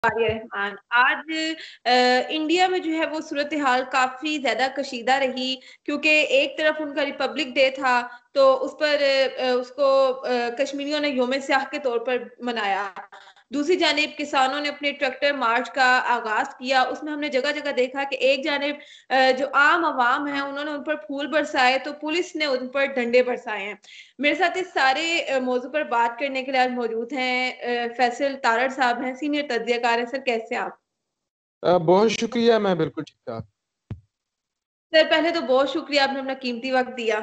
रहमान आज इंडिया में जो है वो सूरत हाल काफी ज्यादा कशीदा रही, क्योंकि एक तरफ उनका रिपब्लिक डे था तो उस पर उसको कश्मीरियों ने योम स्याह के तौर पर मनाया। दूसरी जानिब किसानों ने अपने ट्रैक्टर मार्च का आगाज किया। उसमें हमने जगह जगह देखा कि एक जानिब जो आम आवाम है उन्होंने उन पर फूल बरसाए तो पुलिस ने उन पर डंडे बरसाए हैं। मेरे साथ इस सारे मौजू पर बात करने के लिए आज मौजूद हैं फैसल तारड़ साहब हैं, सीनियर तज्जियाकार हैं। सर कैसे हैं आप? बहुत शुक्रिया, मैं बिल्कुल ठीक ठाक। सर पहले तो बहुत शुक्रिया, आपने अपना कीमती वक्त दिया।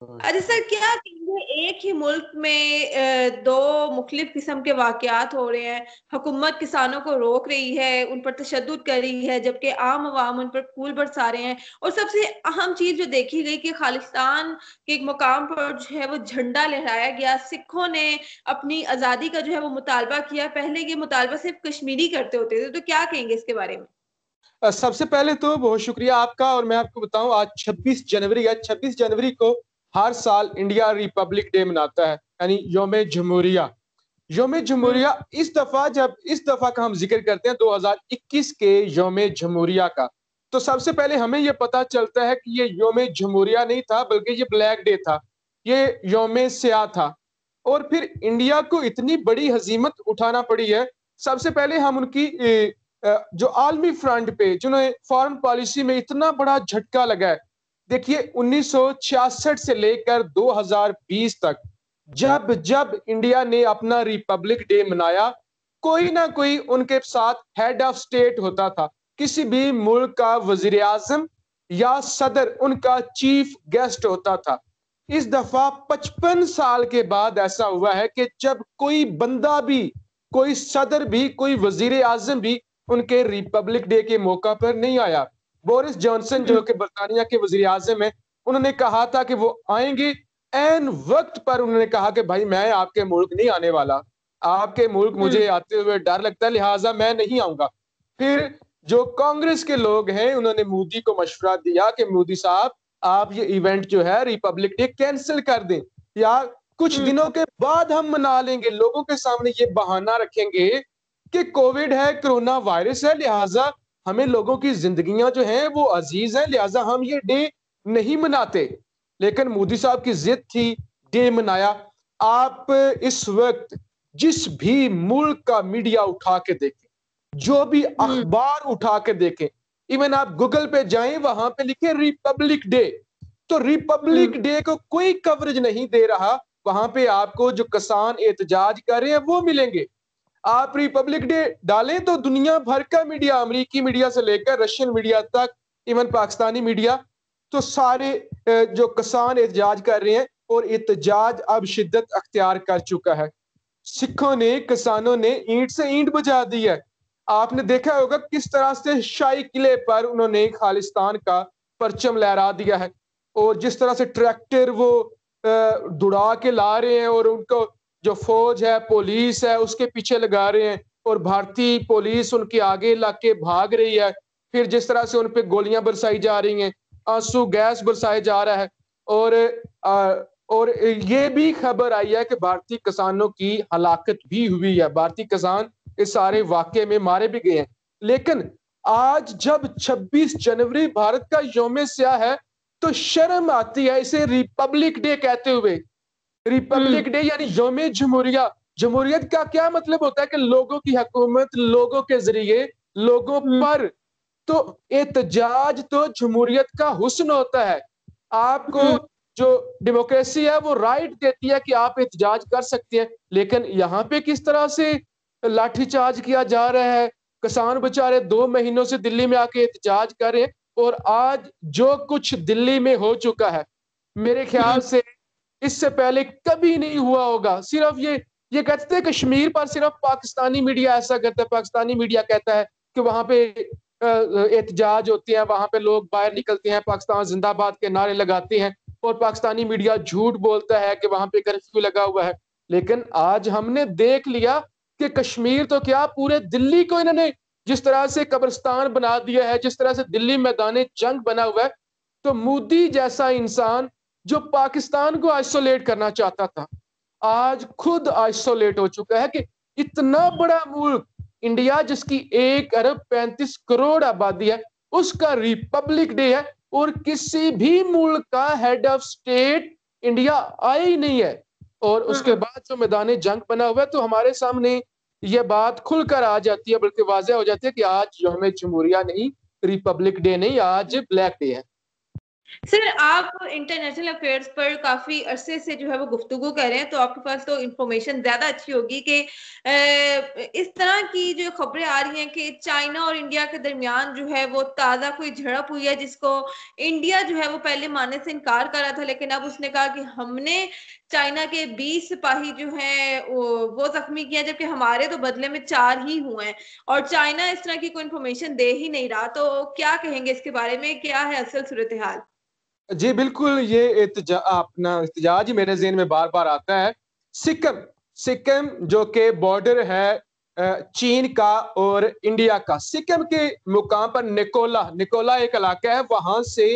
अच्छा सर, क्या कहेंगे एक ही मुल्क में दो मुख्तलिफ किस्म के वाकयात हो रहे हैं। हुकूमत किसानों को रोक रही है, उन पर तशद्दुद कर रही है, जबकि आम आवाम उन पर फूल बरसा रहे हैं। और सबसे अहम चीज जो देखी गई कि खालिस्तान के एक मुकाम पर जो है वो झंडा लहराया गया। सिखों ने अपनी आजादी का जो है वो मुतालबा किया। पहले ये मुतालबा सिर्फ कश्मीरी करते होते थे, तो क्या कहेंगे इसके बारे में? सबसे पहले तो बहुत शुक्रिया आपका। और मैं आपको बताऊं, आज 26 जनवरी है। 26 जनवरी को हर साल इंडिया रिपब्लिक डे मनाता है, यानी योम जमहूरिया। योम जमहूरिया इस दफा का हम जिक्र करते हैं 2021 के योम जमहूरिया का। तो सबसे पहले हमें यह पता चलता है कि ये योम जमहूरिया नहीं था, बल्कि ये ब्लैक डे था, ये योम स्याह था। और फिर इंडिया को इतनी बड़ी हजीमत उठाना पड़ी है। सबसे पहले हम उनकी जो आलमी फ्रंट पे जिन्होंने फॉरेन पॉलिसी में इतना बड़ा झटका लगा है। देखिए 1966 से लेकर 2020 तक जब जब इंडिया ने अपना रिपब्लिक डे मनाया, कोई ना कोई उनके साथ हेड ऑफ स्टेट होता था। किसी भी मुल्क का वजीर आजम या सदर उनका चीफ गेस्ट होता था। इस दफा 55 साल के बाद ऐसा हुआ है कि जब कोई बंदा भी, कोई सदर भी, कोई वजीर आजम भी उनके रिपब्लिक डे के मौका पर नहीं आया। बोरिस जॉनसन जो कि बरतानिया के वजीर आजम है, उन्होंने कहा था कि वो आएंगे। एन वक्त पर उन्होंने कहा कि भाई मैं आपके मुल्क नहीं आने वाला, आपके मुल्क मुझे आते हुए डर लगता है, लिहाजा मैं नहीं आऊंगा। फिर जो कांग्रेस के लोग हैं उन्होंने मोदी को मशवरा दिया कि मोदी साहब आप ये इवेंट जो है रिपब्लिक डे कैंसिल कर दें, या कुछ दिनों के बाद हम मना लेंगे। लोगों के सामने ये बहाना रखेंगे कि कोविड है, कोरोना वायरस है, लिहाजा हमें लोगों की जिंदगियां जो हैं वो अजीज हैं, लिहाजा हम ये डे नहीं मनाते। लेकिन मोदी साहब की जिद थी, डे मनाया। आप इस वक्त जिस भी मुल्क का मीडिया उठा के देखें, जो भी अखबार उठा के देखें, इवन आप गूगल पे जाएं, वहां पे लिखे रिपब्लिक डे, तो रिपब्लिक डे को कोई कवरेज नहीं दे रहा। वहां पे आपको जो किसान एहतजाज कर रहे हैं वो मिलेंगे। आप रिपब्लिक डे डालें तो दुनिया भर का मीडिया, अमेरिकी मीडिया से लेकर रशियन मीडिया तक, इवन पाकिस्तानी मीडिया, तो सारे जो किसान एहतजाज कर रहे हैं, और एहतजाज अब शिद्दत अख्तियार कर चुका है। सिखों ने, किसानों ने ईंट से ईंट बुझा दी है। आपने देखा होगा किस तरह से शाही किले पर उन्होंने खालिस्तान का परचम लहरा दिया है, और जिस तरह से ट्रैक्टर वो दौड़ा के ला रहे हैं, और उनको जो फौज है, पुलिस है, उसके पीछे लगा रहे हैं, और भारतीय पुलिस उनके आगे लग के भाग रही है। फिर जिस तरह से उन पे गोलियां बरसाई जा रही हैं, आंसू गैस बरसाया जा रहा है, और ये भी खबर आई है कि भारतीय किसानों की हलाकत भी हुई है। भारतीय किसान इस सारे वाकये में मारे भी गए हैं। लेकिन आज जब 26 जनवरी भारत का यौम स्याह है, तो शर्म आती है इसे रिपब्लिक डे कहते हुए। रिपब्लिक डे यानी यौम जमहूरिया। जमहूरियत का क्या मतलब होता है कि लोगों की हुकूमत, लोगों के जरिए, लोगों पर। तो एहतजाज तो जमहूरियत का हुस्न होता है। आपको जो डेमोक्रेसी है वो राइट देती है कि आप एहतजाज कर सकते हैं। लेकिन यहाँ पे किस तरह से लाठीचार्ज किया जा रहा है। किसान बेचारे 2 महीनों से दिल्ली में आके एहतजाज कर रहे हैं, और आज जो कुछ दिल्ली में हो चुका है, मेरे ख्याल से इससे पहले कभी नहीं हुआ होगा। सिर्फ ये कहते हैं कश्मीर पर सिर्फ पाकिस्तानी मीडिया ऐसा करता है। पाकिस्तानी मीडिया कहता है कि वहां पे एहतजाज होते हैं, वहां पे लोग बाहर निकलते हैं, पाकिस्तान जिंदाबाद के नारे लगाते हैं, और पाकिस्तानी मीडिया झूठ बोलता है कि वहां पे कर्फ्यू लगा हुआ है। लेकिन आज हमने देख लिया कि कश्मीर तो क्या, पूरे दिल्ली को इन्होंने जिस तरह से कब्रिस्तान बना दिया है, जिस तरह से दिल्ली मैदान जंग बना हुआ है। तो मोदी जैसा इंसान जो पाकिस्तान को आइसोलेट करना चाहता था, आज खुद आइसोलेट हो चुका है कि इतना बड़ा मुल्क इंडिया जिसकी 1 अरब 35 करोड़ आबादी है, उसका रिपब्लिक डे है, और किसी भी मुल्क का हेड ऑफ स्टेट इंडिया आया ही नहीं है। और उसके बाद जो मैदान जंग बना हुआ है, तो हमारे सामने ये बात खुलकर आ जाती है, बल्कि वाज़ेह हो जाती है कि आज यौम जमहूरिया नहीं, रिपब्लिक डे नहीं, आज ब्लैक डे है। सर, आप इंटरनेशनल अफेयर्स पर काफी अरसे से जो है वो गुफ्तगू कर रहे हैं, तो आपके पास तो इंफॉर्मेशन ज्यादा अच्छी होगी कि इस तरह की जो खबरें आ रही हैं कि चाइना और इंडिया के दरमियान जो है वो ताजा कोई झड़प हुई है, जिसको इंडिया जो है वो पहले मानने से इनकार कर रहा था, लेकिन अब उसने कहा कि हमने चाइना के 20 सिपाही जो हैं वो जख्मी किया, जबकि हमारे तो बदले में 4 ही हुए हैं, और चाइना इस तरह की कोई इंफॉर्मेशन दे ही नहीं रहा। तो क्या कहेंगे इसके बारे में, क्या है असल सूरत हाल? जी बिल्कुल, ये अपना इhtजाज ही मेरे ज़हन में बार बार आता है। सिक्किम, सिक्किम जो कि बॉर्डर है चीन का और इंडिया का। सिक्किम के मुकाम पर निकोला, निकोला एक इलाका है, वहां से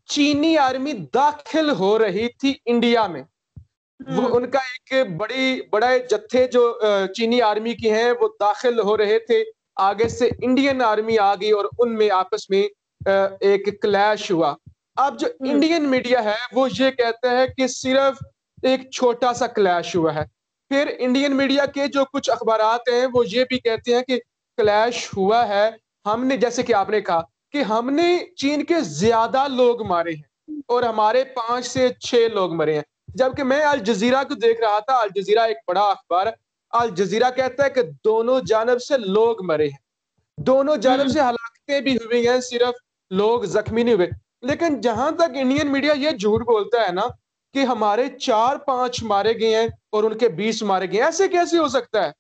चीनी आर्मी दाखिल हो रही थी इंडिया में। वो उनका एक बड़ा जत्थे जो चीनी आर्मी की हैं वो दाखिल हो रहे थे, आगे से इंडियन आर्मी आ गई और उनमें आपस में एक क्लैश हुआ। अब जो इंडियन मीडिया है वो ये कहता है कि सिर्फ एक छोटा सा क्लैश हुआ है। फिर इंडियन मीडिया के जो कुछ अखबारात हैं वो ये भी कहते हैं कि क्लैश हुआ है, हमने, जैसे कि आपने कहा कि हमने चीन के ज्यादा लोग मारे हैं और हमारे 5 से 6 लोग मरे हैं। जबकि मैं अल जजीरा को देख रहा था, अल जजीरा एक बड़ा अखबार है, अल जजीरा कहता है कि दोनों जानब से लोग मरे हैं, दोनों जानब से हलाकतें भी हुई हैं, सिर्फ लोग जख्मी नहीं हुए। लेकिन जहां तक इंडियन मीडिया ये झूठ बोलता है ना कि हमारे 4-5 मारे गए हैं और उनके 20 मारे गए, ऐसे कैसे हो सकता है?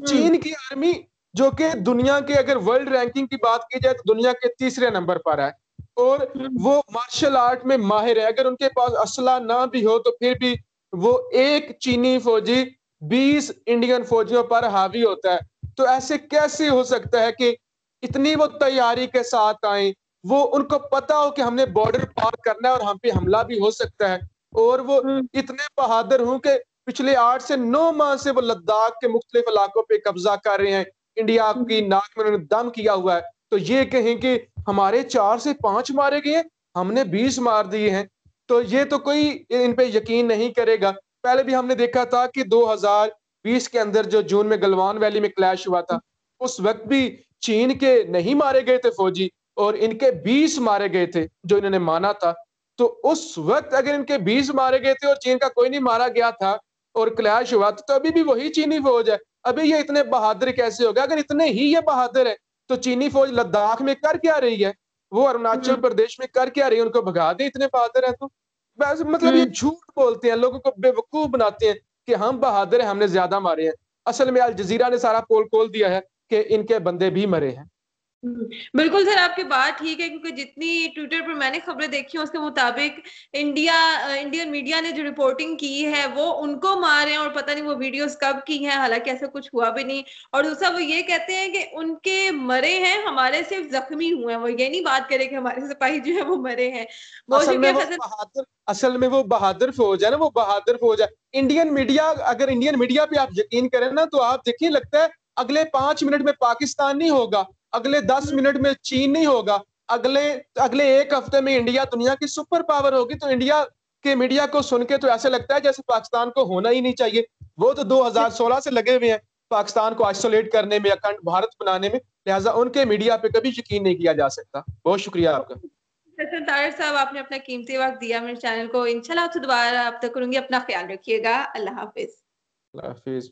चीन की आर्मी जो कि दुनिया के, अगर वर्ल्ड रैंकिंग की बात की जाए तो दुनिया के 3रे नंबर पर है, और वो मार्शल आर्ट में माहिर है। अगर उनके पास असला ना भी हो तो फिर भी वो एक चीनी फौजी 20 इंडियन फौजियों पर हावी होता है। तो ऐसे कैसे हो सकता है कि इतनी वो तैयारी के साथ आए, वो उनको पता हो कि हमने बॉर्डर पार करना है और हम पे हमला भी हो सकता है, और वो इतने बहादुर हों कि पिछले 8 से 9 माह से वो लद्दाख के मुख्तलिफ इलाकों पे कब्जा कर रहे हैं, इंडिया की नाक में उन्होंने दम किया हुआ है। तो ये कहें कि हमारे 4 से 5 मारे गए, हमने 20 मार दिए हैं, तो ये तो कोई इन पे यकीन नहीं करेगा। पहले भी हमने देखा था कि 2020 के अंदर जो जून में गलवान वैली में क्लैश हुआ था, उस वक्त भी चीन के नहीं मारे गए थे फौजी और इनके 20 मारे गए थे जो इन्होंने माना था। तो उस वक्त अगर इनके 20 मारे गए थे और चीन का कोई नहीं मारा गया था और क्लैश हुआ, तो अभी भी वही चीनी फौज है। अभी ये इतने बहादुर कैसे हो गए? अगर इतने ही ये बहादुर है तो चीनी फौज लद्दाख में कर क्या रही है, वो अरुणाचल प्रदेश में कर क्या रही है? उनको भगा दे, इतने बहादुर है तो। बस मतलब ये झूठ बोलते हैं, लोगों को बेवकूफ बनाते हैं कि हम बहादुर हैं, हमने ज्यादा मारे हैं। असल में अल जजीरा ने सारा पोल खोल दिया है कि इनके बंदे भी मरे हैं। बिल्कुल सर, आपकी बात ठीक है, क्योंकि जितनी ट्विटर पर मैंने खबरें देखी हैं उसके मुताबिक इंडियन मीडिया ने जो रिपोर्टिंग की है वो उनको मारे हैं, और पता नहीं वो वीडियोस कब की हैं, हालांकि ऐसा कुछ हुआ भी नहीं। और दूसरा वो ये कहते हैं कि उनके मरे हैं, हमारे सिर्फ जख्मी हुए हैं। वो ये नहीं बात करे कि हमारे सिपाही जो है वो मरे हैं। बहुत शुक्रिया फैसल। असल में वो बहादुर फौज है ना, वो बहादुर फौज है। इंडियन मीडिया, अगर इंडियन मीडिया पे आप यकीन करें ना तो आप देखिए, लगता है अगले 5 मिनट में पाकिस्तान नहीं होगा, अगले 10 मिनट में चीन नहीं होगा, अगले अगले 1 हफ्ते में इंडिया दुनिया की सुपर पावर होगी। तो इंडिया के मीडिया को सुन के तो ऐसे लगता है जैसे पाकिस्तान को होना ही नहीं चाहिए। वो तो 2016 से लगे हुए हैं पाकिस्तान को आइसोलेट करने में, अखंड भारत बनाने में, लिहाजा उनके मीडिया पे कभी यकीन नहीं किया जा सकता। बहुत शुक्रिया आपका। फैसल तारिक साहब, आपने अपना कीमती वक्त दिया मेरे चैनल को। इंशाल्लाह आपसे दोबारा आप तक करूंगी। अपना ख्याल रखिएगा। अल्लाह हाफिज। अल्लाह हाफिज।